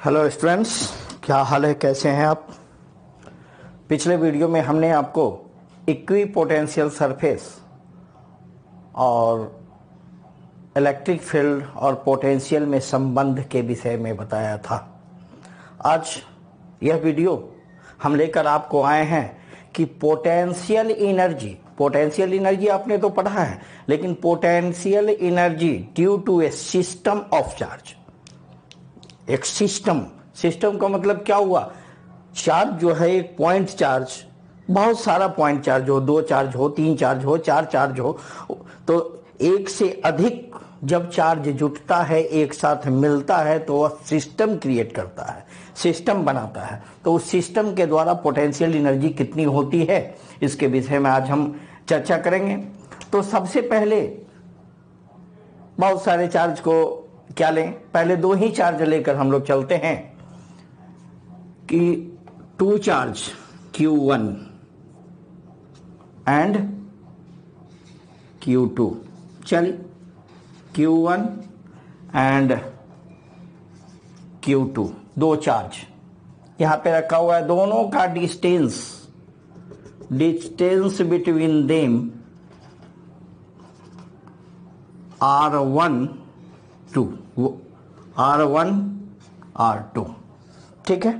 Hello students, क्या हाल है, कैसे हैं आप। पिछले वीडियो में हमने आपको इक्वी पोटेंशियल सरफेस और इलेक्ट्रिक फील्ड और पोटेंशियल में संबंध के विषय में बताया था। आज यह वीडियो हम लेकर आपको आए हैं कि पोटेंशियल एनर्जी आपने तो पढ़ा है, लेकिन potential energy due to a system of charge. एक सिस्टम का मतलब क्या हुआ? चार्ज जो है एक पॉइंट चार्ज, बहुत सारा पॉइंट चार्ज हो, 2 चार्ज हो, 3 चार्ज हो, 4 चार्ज हो, तो एक से अधिक जब चार्ज जुटता है, एक साथ मिलता है, तो वह सिस्टम क्रिएट करता है, सिस्टम बनाता है। तो उस सिस्टम के द्वारा पोटेंशियल एनर्जी कितनी होती है, इसके विषय में आज हम चर्चा करेंगे। तो सबसे पहले बहुत सारे चार्ज को क्या लें, पहले 2 ही चार्ज लेकर हम लोग चलते हैं कि 2 चार्ज Q1 एंड Q2। चलिए, Q1 एंड Q2 2 चार्ज यहां पे रखा हुआ है। दोनों का distance between them R1 R1 R2, ठीक है।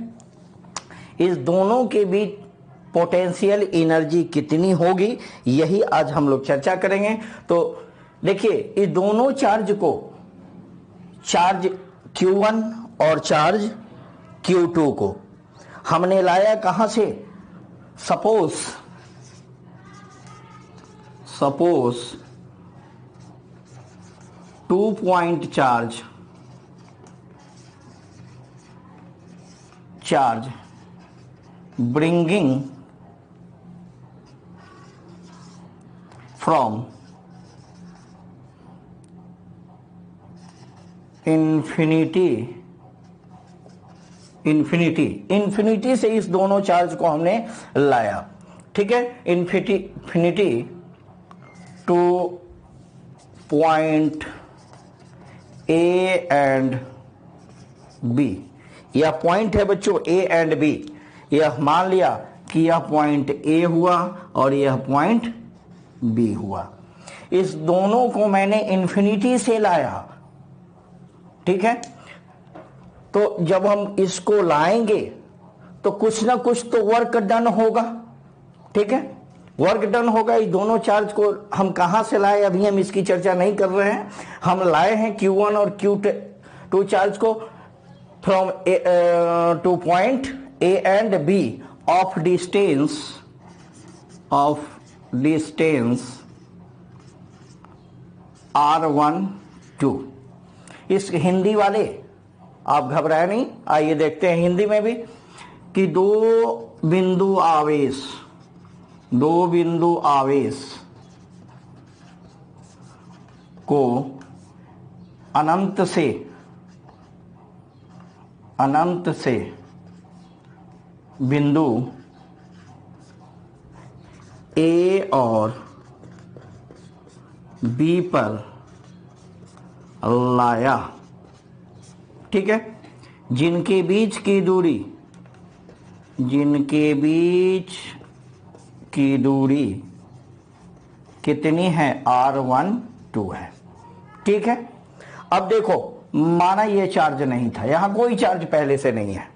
इस दोनों के बीच पोटेंशियल एनर्जी कितनी होगी, यही आज हम लोग चर्चा करेंगे। तो देखिए, इस दोनों चार्ज को, चार्ज Q1 और चार्ज Q2 को हमने लाया कहां से? Suppose 2 point charge bringing from infinity से इस दोनों चार्ज को हमने लाया, ठीक है। Infinity two point A and B। यह पॉइंट है बच्चों A एंड B। यह मान लिया कि यह पॉइंट A हुआ और यह पॉइंट B हुआ। इस दोनों को मैंने इंफिनिटी से लाया, ठीक है। तो जब हम इसको लाएंगे तो कुछ ना कुछ तो वर्क डन होगा, ठीक है। वर्क डन होगा। इस दोनों चार्ज को हम कहां से लाए, अभी हम इसकी चर्चा नहीं कर रहे हैं। हम लाए हैं Q1 और Q2 चार्ज को from two point A and B of distance R1 2। इस हिंदी वाले आप घबराए नहीं, आइए देखते हैं हिंदी में भी कि दो बिंदु आवेश को अनंत से बिंदु A और B पर लाया, ठीक है। जिनके बीच की दूरी कितनी है? R1 2 है, ठीक है। अब देखो, माना ये चार्ज नहीं था, यहां कोई चार्ज पहले से नहीं है,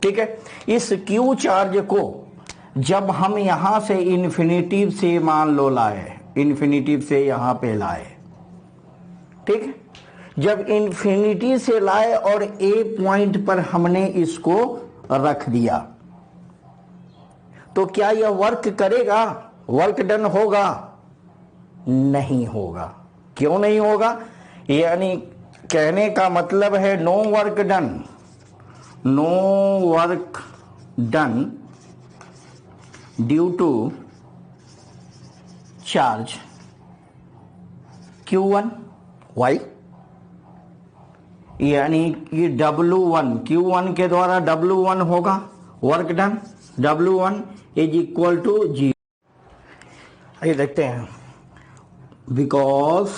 ठीक है। इस Q चार्ज को जब हम यहां से इन्फिनिटी से मान लो लाए, इन्फिनिटी से यहां पे लाए, ठीक है। जब इन्फिनिटी से लाए और A पॉइंट पर हमने इसको रख दिया, तो क्या यह वर्क करेगा? वर्क डन होगा? नहीं होगा। क्यों नहीं होगा? यानी कहने का मतलब है no work done due to charge Q1। Why यानी ये W1 Q1 के द्वारा W1 होगा work done. W1 is equal to 0। आइए देखते हैं। Because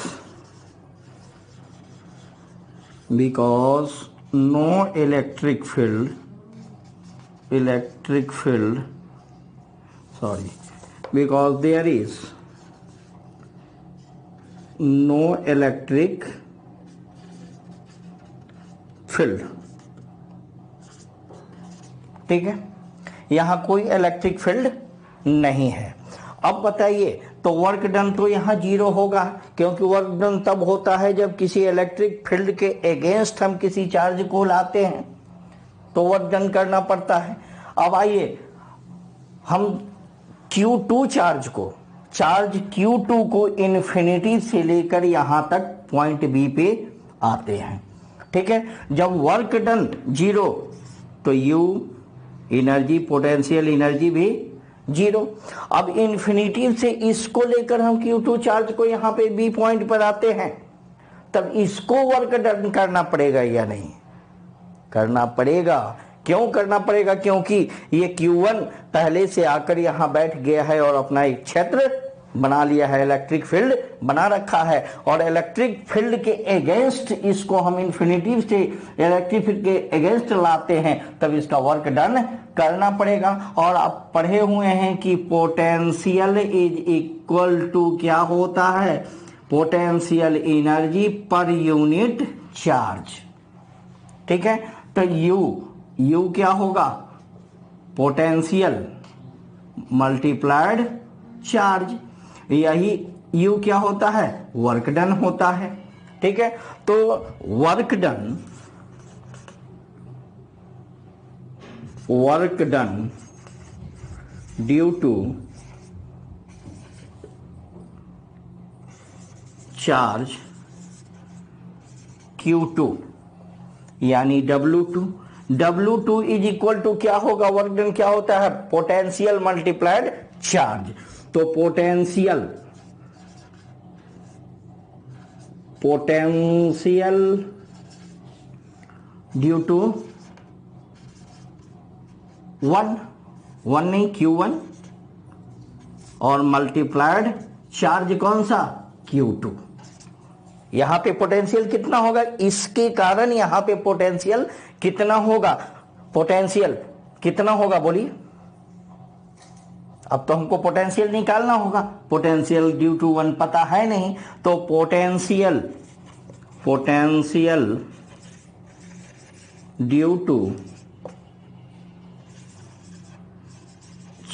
no electric field, sorry, because there is no electric field, ठीक है, यहां कोई इलेक्ट्रिक फील्ड नहीं है। अब बताइए, तो वर्क डन तो यहां जीरो होगा, क्योंकि वर्क डन तब होता है जब किसी इलेक्ट्रिक फील्ड के अगेंस्ट हम किसी चार्ज को लाते हैं, तो वर्क डन करना पड़ता है। अब आइए, हम Q2 चार्ज Q2 को इन्फिनिटी से लेकर यहां तक पॉइंट बी पे आते हैं, ठीक है। जब वर्क डन जीरो तो U एनर्जी, पोटेंशियल एनर्जी भी जीरो। अब इन्फिनिटी से इसको लेकर हम Q2 चार्ज को यहां पे बी पॉइंट पर आते हैं, तब इसको वर्क डन करना पड़ेगा या नहीं? करना पड़ेगा। क्यों करना पड़ेगा? क्योंकि ये Q1 पहले से आकर यहां बैठ गया है और अपना एक क्षेत्र बना लिया है, इलेक्ट्रिक फील्ड बना रखा है, और इलेक्ट्रिक फील्ड के अगेंस्ट इसको हम इन्फिनिटी से इलेक्ट्रिक फील्ड के अगेंस्ट लाते हैं, तब इसका वर्क डन करना पड़ेगा। और आप पढ़े हुए हैं कि पोटेंशियल इज इक्वल टू क्या होता है? Potential energy per unit charge, ठीक है। तो यू क्या होगा? पोटेंशियल मल्टीप्लाइड चार्ज, यही यू क्या होता है? वर्क डन होता है, ठीक है। तो work done due to charge Q2 यानी W2 इज इक्वल टू क्या होगा? वर्क डन क्या होता है? Potential multiplied charge. तो पोटेंशियल ड्यू टू वन नहीं Q1 और मल्टीप्लाइड चार्ज कौन सा? Q2। यहां पे पोटेंशियल कितना होगा? इसके कारण यहां पे पोटेंशियल कितना होगा? पोटेंशियल कितना होगा बोलिए? अब तो हमको पोटेंशियल निकालना होगा। पोटेंशियल ड्यू टू वन पता है नहीं, तो potential due to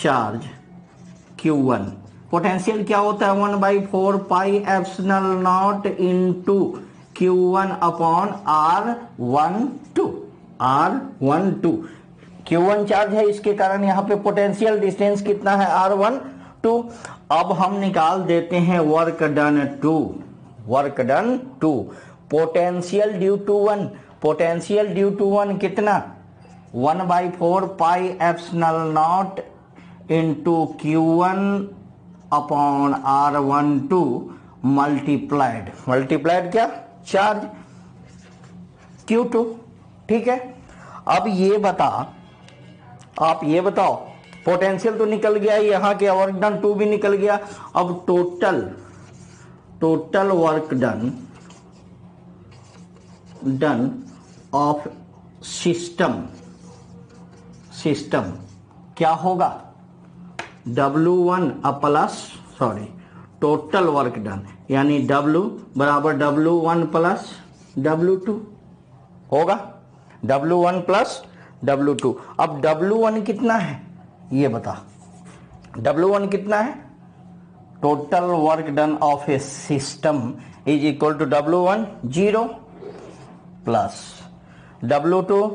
charge Q1, potential क्या होता है? 1/4 pi epsilon not into Q1 upon R12। Q1 charge है, इसके कारण यहां पे पोटेंशियल डिस्टेंस कितना है? R12। अब हम निकाल देते हैं work done to potential due to one कितना? 1/4 pi epsilon not into Q1 upon R12 multiplied क्या? चार्ज Q2, ठीक है। अब आप ये बताओ, पोटेंशियल तो निकल गया, यहां के वर्क डन 2 भी निकल गया। अब total work done of system क्या होगा? टोटल वर्क डन यानी W बराबर W1 प्लस W2 होगा, W1 प्लस W2। अब W1 कितना है ये बता? W1 कितना है? Total work done of a system is equal to W1 0 plus W2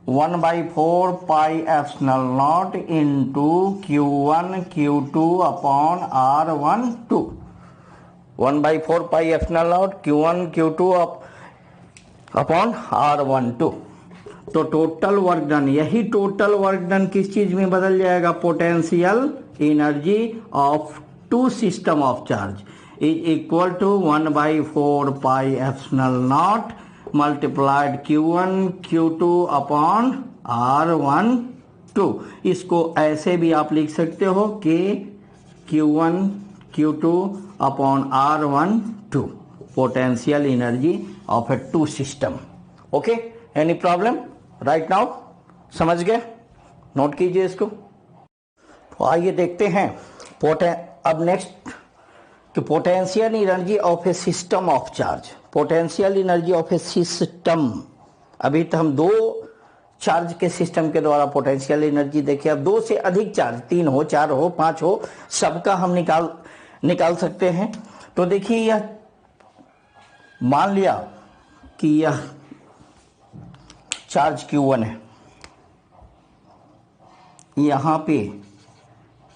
1/4 pi epsilon not into Q1 Q2 upon R12। 1/4 pi epsilon not Q1 Q2 upon R12। तो total work done, यही total work done किस चीज में बदल जाएगा? Potential energy of two system of charge is equal to 1/4 pi epsilon not multiplied Q1 Q2 upon R12। इसको ऐसे भी आप लिख सकते हो कि Q1 Q2 upon R12, potential energy of a two system. Okay, any problem right now? समझ गए? नोट कीजिए इसको। तो आइए देखते हैं अब नेक्स्ट कि potential energy of a system of charge. Potential energy of a system, अभी तो हम दो चार्ज के सिस्टम के द्वारा पोटेंशियल एनर्जी देखिए। अब दो से अधिक चार्ज, 3 हो, 4 हो, 5 हो, सबका हम निकाल सकते हैं। तो देखिए, यह मान लिया कि यह चार्ज Q1 है, यहां पे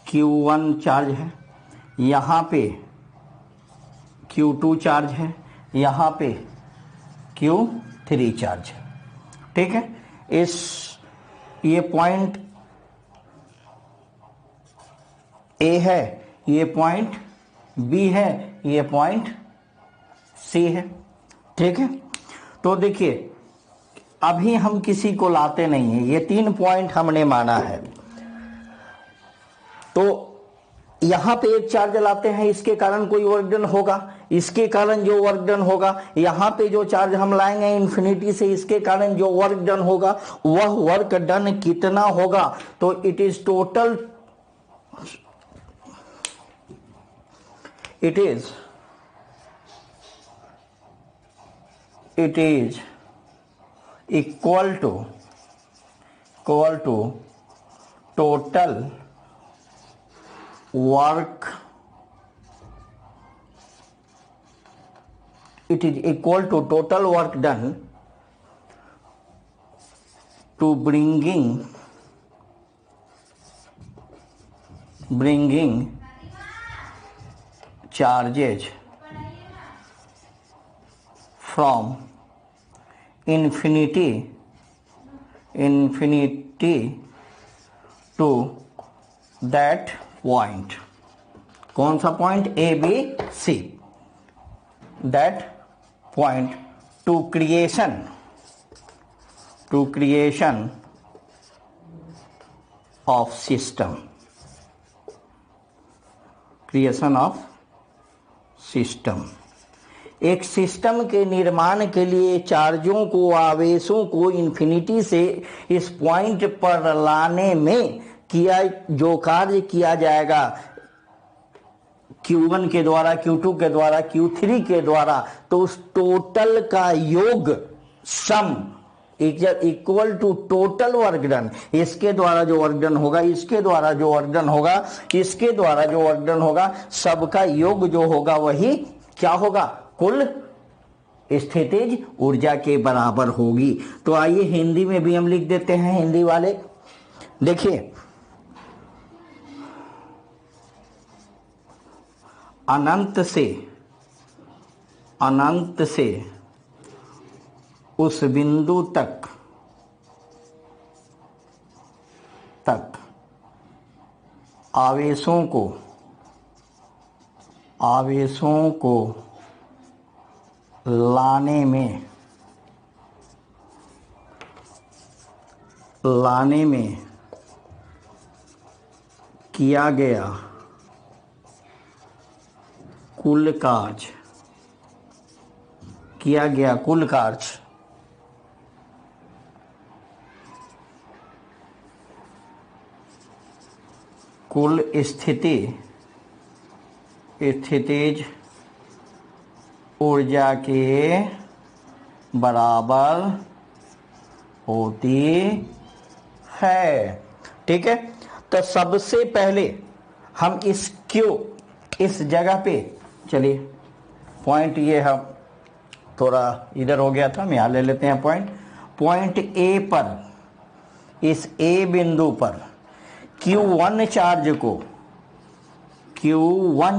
Q1 चार्ज है, यहां पे Q2 चार्ज है, यहां पे Q3 चार्ज है। ठीक है, ये पॉइंट ए है, ये पॉइंट बी है, ये पॉइंट सी है। ठीक है, तो देखिए अभी हम किसी को लाते नहीं है, ये 3 पॉइंट हमने माना है। तो यहां पे एक चार्ज लाते हैं, इसके कारण कोई वर्क डन होगा, इसके कारण जो वर्क डन होगा, यहां पे जो चार्ज हम लाएंगे इन्फिनिटी से, इसके कारण जो वर्क डन होगा वह वर्क डन कितना होगा? तो it is equal to total work, it is equal to total work done to bringing charges from infinity to that point. कौन सा point? A B C. That point to creation of system, एक system के निर्माण के लिए चार्जों को, आवेशों को इन्फिनिटी से इस पॉइंट पर लाने में जो कार्य किया जाएगा Q1 के द्वारा, Q2 के द्वारा, Q3 के द्वारा, तो उस टोटल का योग sum equal to total work done. इसके द्वारा जो वर्क डन होगा, इसके द्वारा जो वर्क डन होगा, इसके द्वारा जो वर्क डन होगा, सबका योग जो होगा वही क्या होगा? कुल स्थितिज ऊर्जा के बराबर होगी। तो आइए हिंदी में भी हम लिख देते हैं, हिंदी वाले देखिए, अनंत से उस बिंदु तक आवेशों को लाने में किया गया कुल कार्य, कुल स्थितिज ऊर्जा के बराबर होती है। ठीक है, तो सबसे पहले हम इस जगह पे, चलिए पॉइंट ये हम थोड़ा इधर हो गया था, हम यहाँ ले लेते हैं पॉइंट ए पर, इस ए बिंदु पर Q1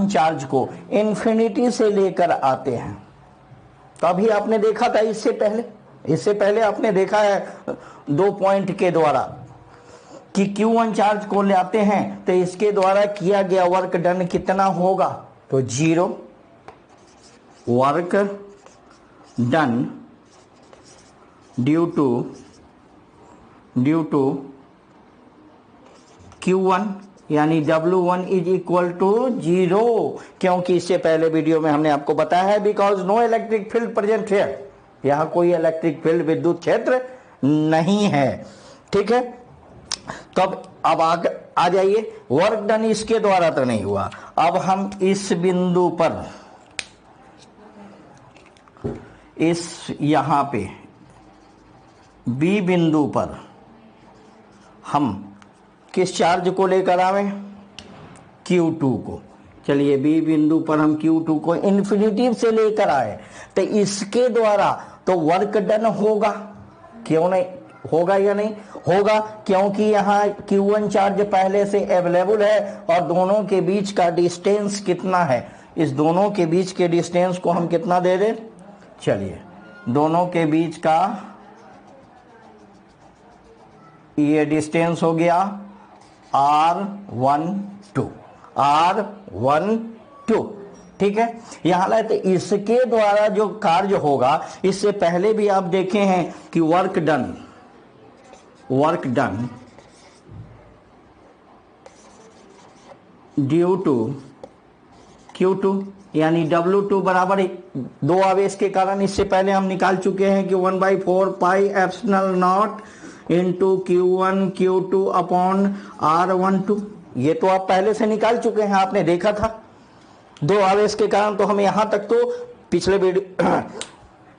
चार्ज को इन्फिनिटी से लेकर आते हैं। तो अभी आपने देखा था, इससे पहले आपने देखा है 2 पॉइंट के द्वारा कि Q1 चार्ज को ले आते हैं तो इसके द्वारा किया गया वर्क डन कितना होगा? तो 0 work done due to Q1 यानी W1 इज इक्वल टू 0, क्योंकि इससे पहले वीडियो में हमने आपको बताया है because no electric field present here, यहां कोई इलेक्ट्रिक फील्ड विद्युत क्षेत्र नहीं है। ठीक है, तो अब आ जाइए, वर्क डन इसके द्वारा तो नहीं हुआ। अब हम इस बिंदु पर, इस यहां पे बी बिंदु पर हम किस चार्ज को लेकर आवे, Q2 को। चलिए बी बिंदु पर हम Q2 को इन्फिनिटिव से लेकर आए, तो इसके द्वारा तो वर्क डन होगा, क्यों नहीं होगा या नहीं होगा, क्योंकि यहाँ Q1 चार्ज पहले से अवेलेबल है और दोनों के बीच का डिस्टेंस कितना है, इस दोनों के बीच के डिस्टेंस को हम कितना दे दें, चलिए दोनों के बीच का ये डिस्टेंस हो गया R12। ठीक है, यहां लाए, तो इसके द्वारा जो कार्य होगा, इससे पहले भी आप देखे हैं कि work done due to Q2 यानी W2 बराबर 2 आवेश के कारण, इससे पहले हम निकाल चुके हैं कि 1/4 pi epsilon not into Q1 Q2 upon R12, ये तो आप पहले से निकाल चुके हैं, आपने देखा था 2 आवेश के कारण। तो हम यहां तक तो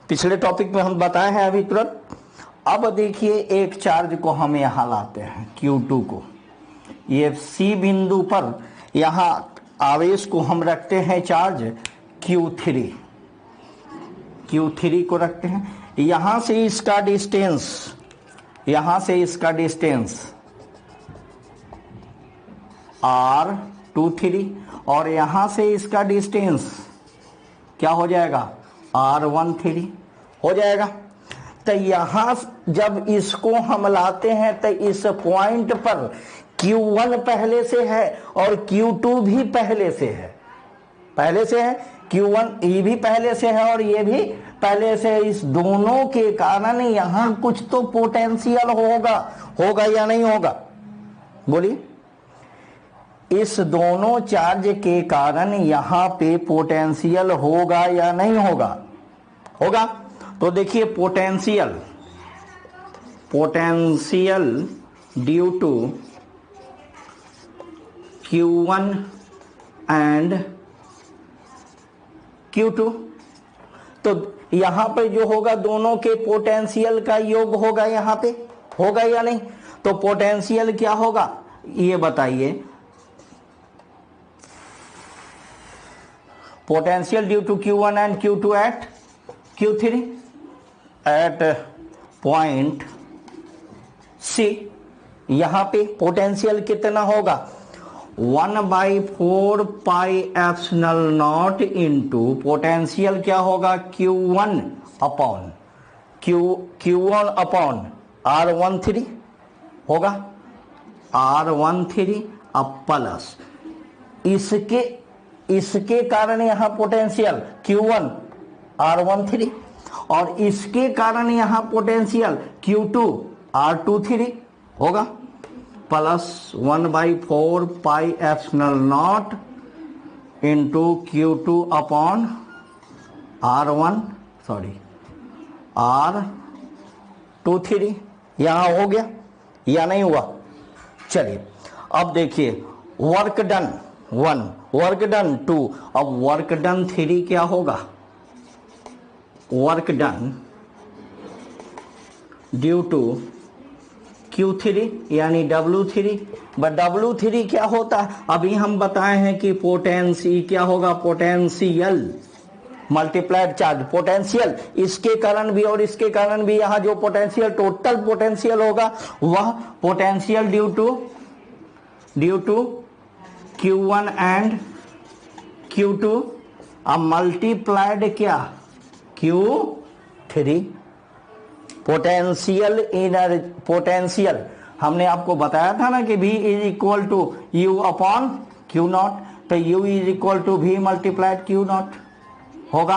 पिछले टॉपिक में हम बताए हैं अभी तुरंत। अब देखिए एक चार्ज को हम यहां लाते हैं Q2 को, ये C बिंदु पर यहां आवेश को हम रखते हैं चार्ज Q3 को रखते हैं। यहां से इसका डिस्टेंस R23 और यहां से इसका डिस्टेंस क्या हो जाएगा, R13 हो जाएगा। तो यहां जब इसको हम लाते हैं तो इस पॉइंट पर Q1 पहले से है और Q2 भी पहले से है, Q1 ये भी पहले से है और ये भी पहले से। इस दोनों के कारण यहां कुछ तो पोटेंशियल होगा या नहीं होगा, बोलिए। इस दोनों चार्ज के कारण यहां पे पोटेंशियल होगा या नहीं होगा, तो देखिए potential due to Q1 and Q2, तो यहां पे जो होगा दोनों के पोटेंशियल का योग होगा, यहां पे होगा या नहीं। तो पोटेंशियल क्या होगा ये बताइए, potential due to Q1 and Q2 at Q3 at point C, यहां पे पोटेंशियल कितना होगा, 1/4 pi epsilon not into potential क्या होगा, Q1 अपॉन R13 होगा, R13 अब प्लस इसके कारण यहां पोटेंशियल Q1 R13 और इसके कारण यहां पोटेंशियल Q2 R23 होगा, plus 1/4 pi epsilon not into Q2 upon R23, यहां हो गया या नहीं हुआ। चलिए अब देखिए वर्क डन 1, वर्क डन 2, अब वर्क डन 3 क्या होगा, work done due to Q3 यानी W3, बट W3 क्या होता है, अभी हम बताए हैं कि पोटेंशियल क्या होगा, पोटेंशियल मल्टीप्लाइड चार्ज, पोटेंशियल इसके कारण भी और इसके कारण भी, यहां जो पोटेंशियल टोटल पोटेंशियल होगा वह potential due to Q1 and Q2 अब मल्टीप्लाइड क्या Q3। पोटेंशियल हमने आपको बताया था ना कि V is equal to U upon Q not, तो U is equal to V multiplied Q not होगा।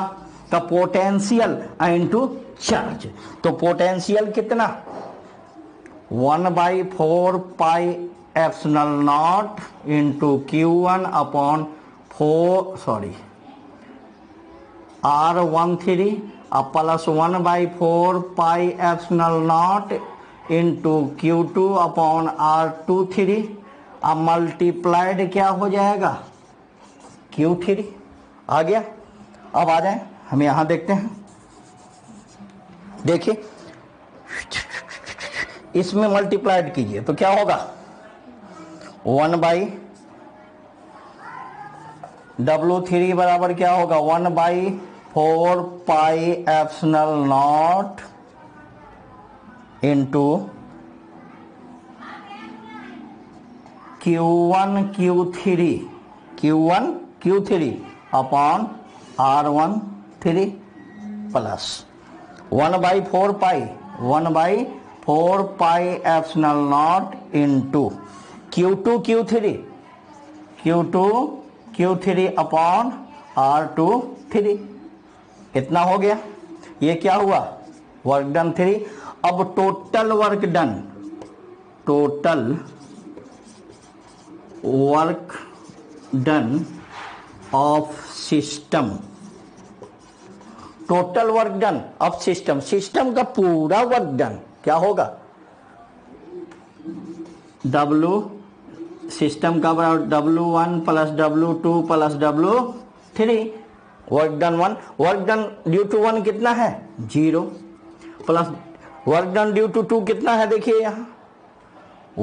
तो पोटेंशियल इनटू चार्ज, तो पोटेंशियल कितना 1/4 pi epsilon not into Q1 upon R13 अब plus 1/4 pi epsilon not into Q2 upon R23 अब multiplied क्या हो जाएगा Q3 आ गया। अब आ जाए हम यहां देखते हैं, देखिए इसमें मल्टीप्लाइड कीजिए तो क्या होगा 1/W3 बराबर क्या होगा 1/4 pi epsilon not into Q1 Q3 upon R13 plus 1/4 pi epsilon not into Q2 Q3 upon R23 इतना हो गया। ये क्या हुआ वर्क डन 3। अब total work done of system, total work done of system का पूरा वर्क डन क्या होगा W सिस्टम का बराबर W1 plus W2 plus W3 work done 1, work done due to 1 कितना है 0 plus work done due to 2 कितना है देखिए यहां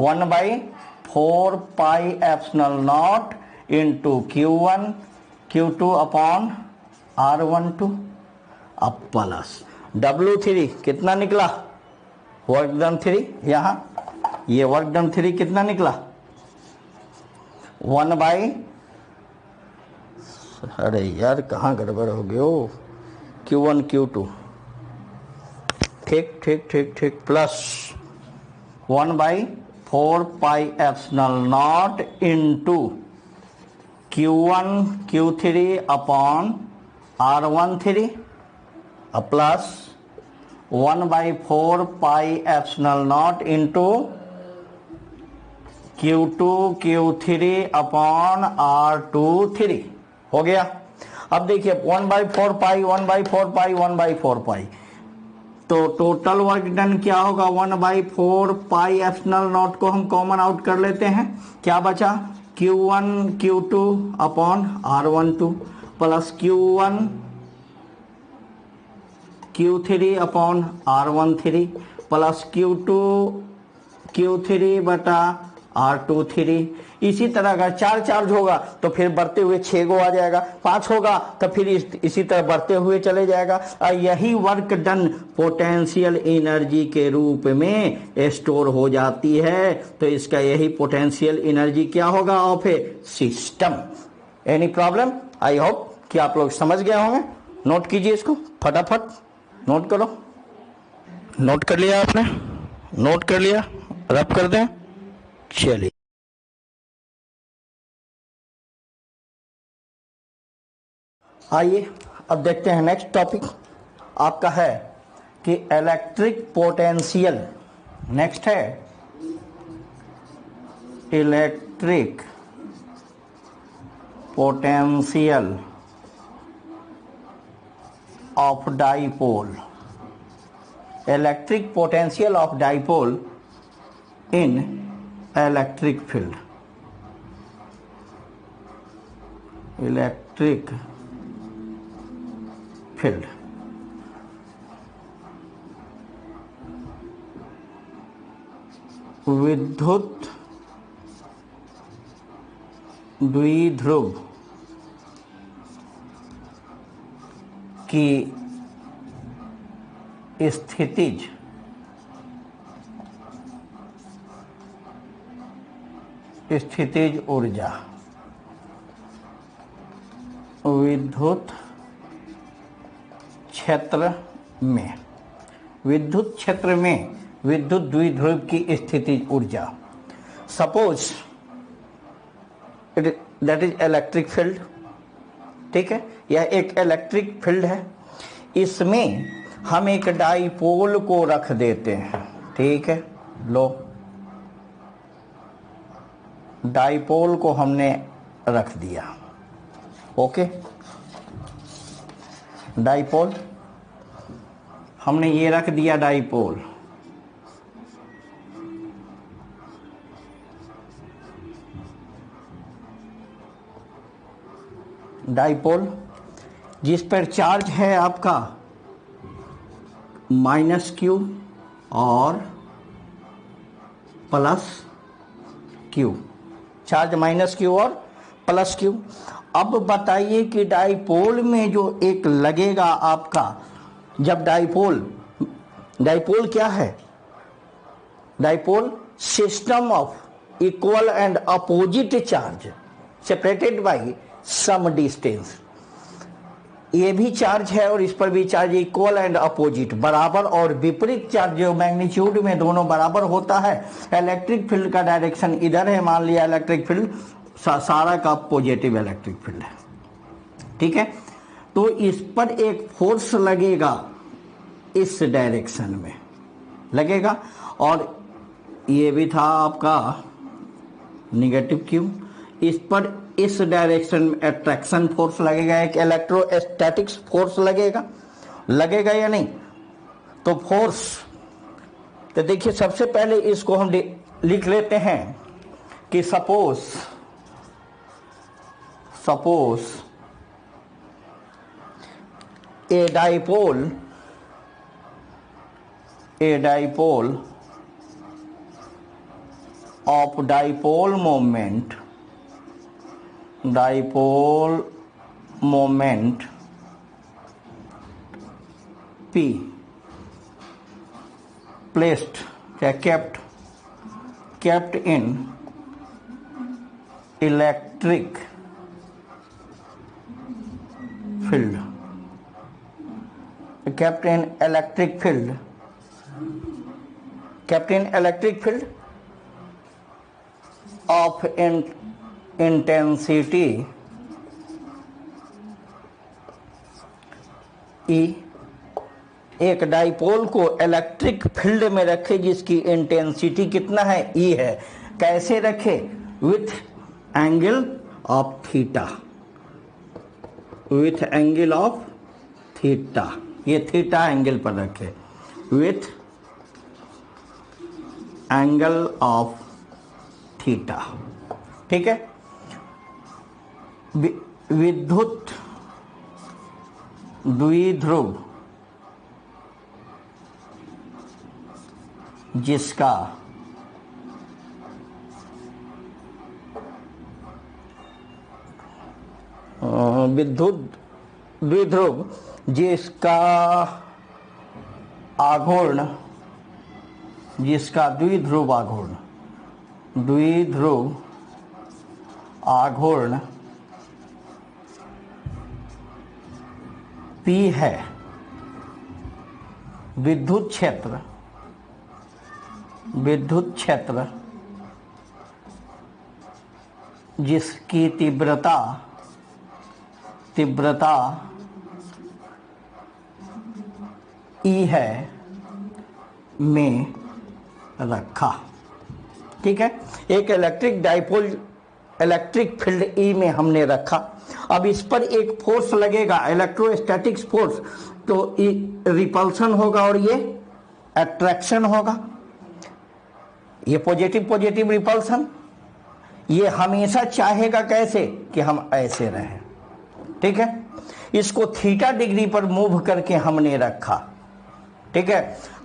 1/4 pi epsilon not into Q1 Q2 upon R12 अब प्लस W3 कितना निकला वर्क डन 3 यहां ये वर्क डन 3 कितना निकला 1/, अरे यार कहाँ गड़बड़ हो गया Q1 Q2 ठीक plus 1/4 pi epsilon not into Q1 Q3 upon R13 plus 1/4 pi epsilon not into Q2 Q3 upon R23 हो गया। अब देखिए 1/4 पाई तो टोटल वर्क डन क्या होगा 1/4 पाई एप्सिलॉन नॉट को हम कॉमन आउट कर लेते हैं क्या बचा Q1 Q2 upon R12 plus Q1 Q3 upon R13 plus Q2 Q3 बटा R23। इसी तरह अगर 4 चार्ज होगा तो फिर बढ़ते हुए 6 गो आ जाएगा, 5 होगा तो फिर इसी तरह बढ़ते हुए चले जाएगा। और यही वर्क डन पोटेंशियल एनर्जी के रूप में स्टोर हो जाती है। तो इसका यही पोटेंशियल एनर्जी क्या होगा of a system. Any problem? I hope कि आप लोग समझ गए होंगे। नोट कीजिए इसको फटाफट, नोट करो। नोट कर लिया आपने? नोट कर लिया? रब कर दें? चलिए आइए अब देखते हैं नेक्स्ट टॉपिक आपका है कि इलेक्ट्रिक पोटेंशियल। नेक्स्ट है electric potential of dipole. Electric potential of dipole in electric field. Electric field विद्युत द्विध्रुव की स्थितिज ऊर्जा विद्युत क्षेत्र में विद्युत द्विध्रुव की स्थितिज ऊर्जा। Suppose that is electric field, ठीक है, यह एक इलेक्ट्रिक फील्ड है। इसमें हम एक डाइपोल को रख देते हैं, ठीक है। लो डाइपोल को हमने रख दिया। ओके, डाइपोल हमने ये रख दिया, डाइपोल। डाइपोल जिस पर चार्ज है आपका -q और +q, चार्ज -q और +q। अब बताइए कि डाइपोल में जो एक लगेगा आपका, जब डाइपोल क्या है? Dipole system of equal and opposite charge separated by some distance. ये भी चार्ज है और इस पर भी चार्ज, इक्वल एंड अपोजिट, बराबर और विपरीत चार्ज, जो मैग्नीट्यूड में दोनों बराबर होता है। इलेक्ट्रिक फील्ड का डायरेक्शन इधर है, मान लिया इलेक्ट्रिक फील्ड सारा का पॉजिटिव इलेक्ट्रिक फील्ड है, ठीक है। तो इस पर एक फोर्स लगेगा, इस डायरेक्शन में लगेगा, और ये भी था आपका -q। इस पर इस डायरेक्शन में अट्रैक्शन फोर्स लगेगा, एक इलेक्ट्रोस्टैटिक्स फोर्स लगेगा या नहीं? तो फोर्स, तो देखिए सबसे पहले इसको हम लिख लेते हैं कि suppose a dipole of dipole moment P placed kept in electric field of intensity E। एक डाइपोल को इलेक्ट्रिक फील्ड में रखे जिसकी इंटेंसिटी कितना है? E है। कैसे रखे? With angle of theta, with angle of theta, ये थीटा एंगल पर रखे, विथ एंगल ऑफ थीटा, ठीक है। विद्युत द्विध्रुव जिसका विद्युत द्विध्रुव जिसका आघूर्ण, द्विध्रुव आघूर्ण P है, विद्युत क्षेत्र जिसकी तीव्रता E है में रखा, ठीक है। एक electric dipole electric field E में हमने रखा। अब इस पर एक फोर्स लगेगा, इलेक्ट्रोस्टैटिक्स फोर्स, तो रिपल्सन होगा और ये अट्रैक्शन होगा। ये पॉजिटिव रिपल्सन, ये हमेशा चाहेगा कैसे कि हम ऐसे रहें, ठीक है। इसको थीटा डिग्री पर मूव करके हमने रखा, ठीक है।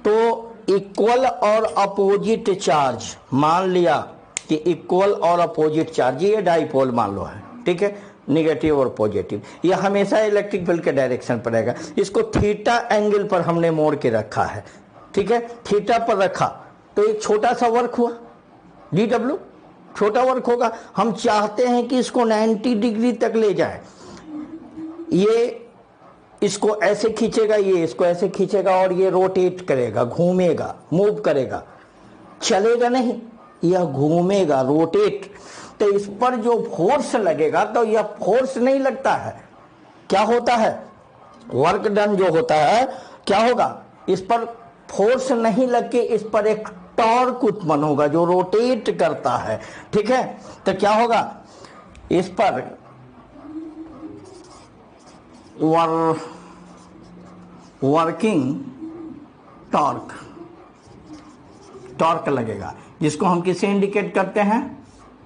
तो इक्वल और अपोजिट चार्ज, मान लिया कि इक्वल और अपोजिट चार्ज, ये डाइपोल मान लो है, ठीक है, निगेटिव और पॉजिटिव, ये हमेशा इलेक्ट्रिक फील्ड के डायरेक्शन पर रहेगा। इसको थीटा एंगल पर हमने मोड़ के रखा है, ठीक है, थीटा पर रखा, तो एक छोटा सा वर्क हुआ, DW छोटा वर्क होगा। हम चाहते हैं कि इसको 90 डिग्री तक ले जाए, ये इसको ऐसे खींचेगा, ये इसको ऐसे खींचेगा और ये रोटेट करेगा, घूमेगा, मूव करेगा, चलेगा नहीं, यह घूमेगा, रोटेट। तो इस पर जो फोर्स लगेगा, तो यह फोर्स नहीं लगता है, क्या होता है? वर्क डन जो होता है क्या होगा? इस पर फोर्स नहीं लग के इस पर एक टॉर्क उत्पन्न होगा जो रोटेट करता है। ठीक है, तो क्या होगा इस पर वर्किंग टॉर्क लगेगा, जिसको हम किससे इंडिकेट करते हैं,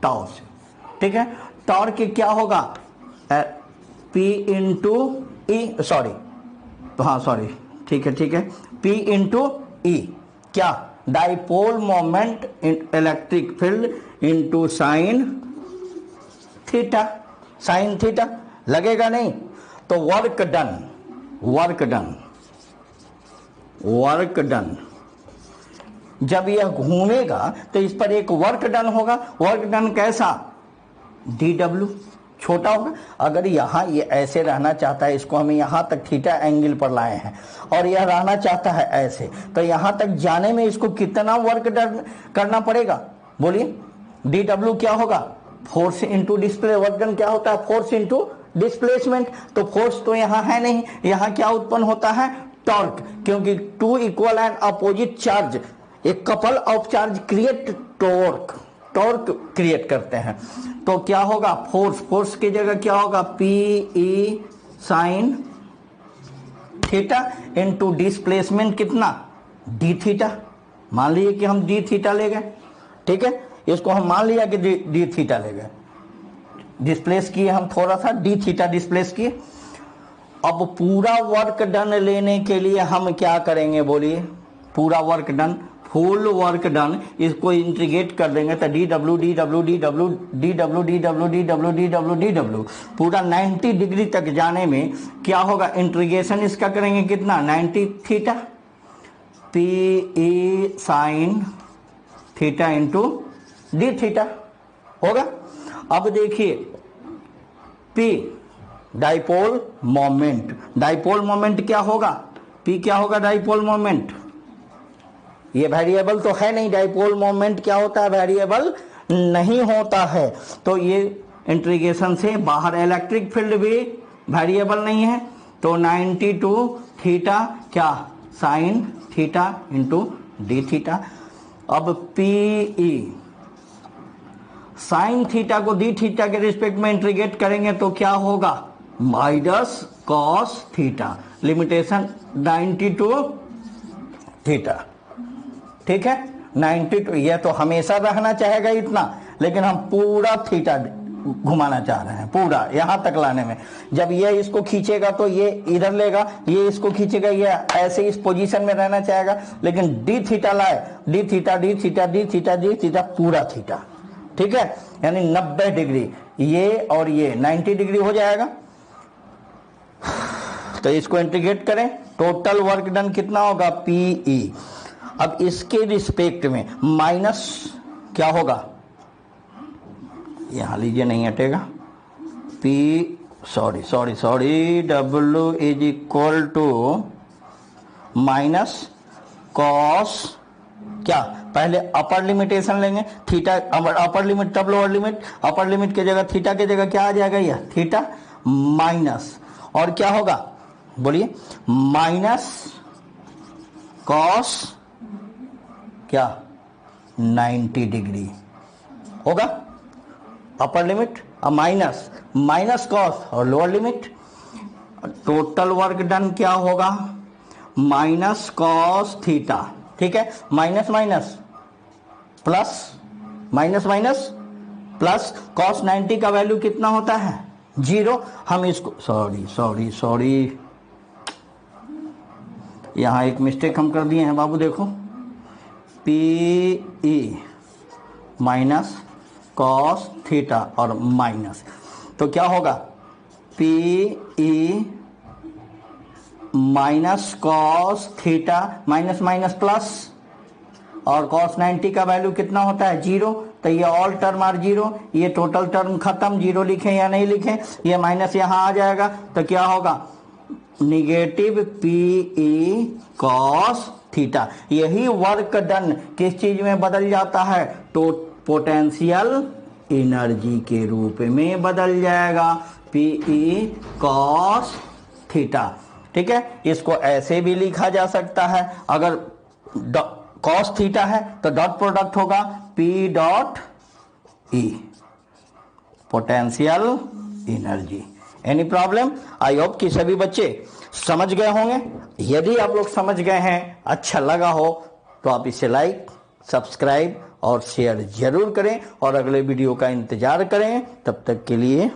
टाउ से। ठीक है, टॉर्क क्या होगा, P इंटू ई, सॉरी, तो हाँ सॉरी, ठीक है, P इंटू ई, क्या, dipole moment electric field into sine theta लगेगा नहीं, तो वर्क डन जब यह घूमेगा तो इस पर एक वर्क डन होगा। वर्क डन कैसा, dw छोटा होगा। अगर यहाँ ये ऐसे रहना चाहता है, इसको हमें यहाँ तक थीटा एंगल पर लाए हैं और यह रहना चाहता है ऐसे, तो यहाँ तक जाने में इसको कितना वर्क डन करना पड़ेगा, बोलिए। dw क्या होगा, force into display, work done क्या होता है, फोर्स इंटू डिस्प्लेसमेंट। तो फोर्स तो यहाँ है नहीं, यहाँ क्या उत्पन्न होता है, टॉर्क, क्योंकि two equal and opposite charge, एक couple of charge create torque create करते हैं। तो क्या होगा, फोर्स की जगह क्या होगा, P E sine theta into displacement कितना, d थीटा। मान लीजिए कि हम d थीटा ले गए, ठीक है, इसको हम मान लिया कि d थीटा ले गए, डिस्प्लेस किए हम थोड़ा सा, d थीटा डिस्प्लेस किए। अब पूरा वर्क डन लेने के लिए हम क्या करेंगे, बोलिए, पूरा work done, full work done, इसको इंटीग्रेट कर देंगे तो dw पूरा 90 डिग्री तक जाने में क्या होगा, इंटीग्रेशन इसका करेंगे कितना, 90 theta, P E sine theta into d theta होगा। अब देखिए P डाइपोल मोमेंट क्या होगा, P क्या होगा, डाइपोल मोमेंट, ये वेरिएबल तो है नहीं, डाइपोल मोमेंट क्या होता है, वेरिएबल नहीं होता है। तो ये इंटीग्रेशन से बाहर, इलेक्ट्रिक फील्ड भी वेरिएबल नहीं है, तो 92 थीटा क्या, sine theta into D theta. अब PE साइन थीटा को डी थीटा के रिस्पेक्ट में इंटीग्रेट करेंगे तो क्या होगा, minus cos theta, limitation 92 theta. ठीक है, 92, यह तो हमेशा रहना चाहेगा इतना, लेकिन हम पूरा थीटा घुमाना चाह रहे हैं, पूरा यहां तक लाने में। जब ये इसको खींचेगा तो ये इधर लेगा, ये इसको खींचेगा, ये ऐसे इस पोजीशन में रहना चाहेगा, लेकिन डी थीटा लाए, डी थीटा पूरा थीटा। ठीक है, यानी 90 डिग्री, ये और ये 90 डिग्री हो जाएगा। तो इसको इंटीग्रेट करें, टोटल वर्क डन कितना होगा, PE। अब इसके रिस्पेक्ट में माइनस क्या होगा, यहां लीजिए, नहीं हटेगा, W is equal to minus cos, क्या, पहले अपर लिमिटेशन लेंगे, थीटा अपर लिमिट तब लोअर लिमिट, अपर लिमिट की जगह थीटा की जगह क्या आ जाएगा, यह थीटा माइनस, और क्या होगा, बोलिए, माइनस कॉस क्या, 90 डिग्री होगा अपर लिमिट, और माइनस कॉस और lower limit. Total work done क्या होगा, माइनस कॉस थीटा। ठीक है, माइनस प्लस कॉस 90 का वैल्यू कितना होता है, 0। हम इसको सॉरी, यहां एक मिस्टेक हम कर दिए हैं बाबू, देखो, PE माइनस कॉस थीटा और माइनस, तो क्या होगा, PE minus cos theta minus plus, और कॉस 90 का वैल्यू कितना होता है, 0, तो ये ऑल टर्म आर 0, ये टोटल टर्म खत्म, 0 लिखें या नहीं लिखें, ये माइनस यहां आ जाएगा, तो क्या होगा, निगेटिव PE कॉस थीटा। यही वर्क डन किस चीज में बदल जाता है, तो पोटेंशियल एनर्जी के रूप में बदल जाएगा, PE कॉस थीटा। ठीक है, इसको ऐसे भी लिखा जा सकता है, अगर कॉस थीटा है तो डॉट प्रोडक्ट होगा P dot E, potential energy. Any problem? I hope कि सभी बच्चे समझ गए होंगे। यदि आप लोग समझ गए हैं, अच्छा लगा हो, तो आप इसे लाइक, सब्सक्राइब और शेयर जरूर करें और अगले वीडियो का इंतजार करें। तब तक के लिए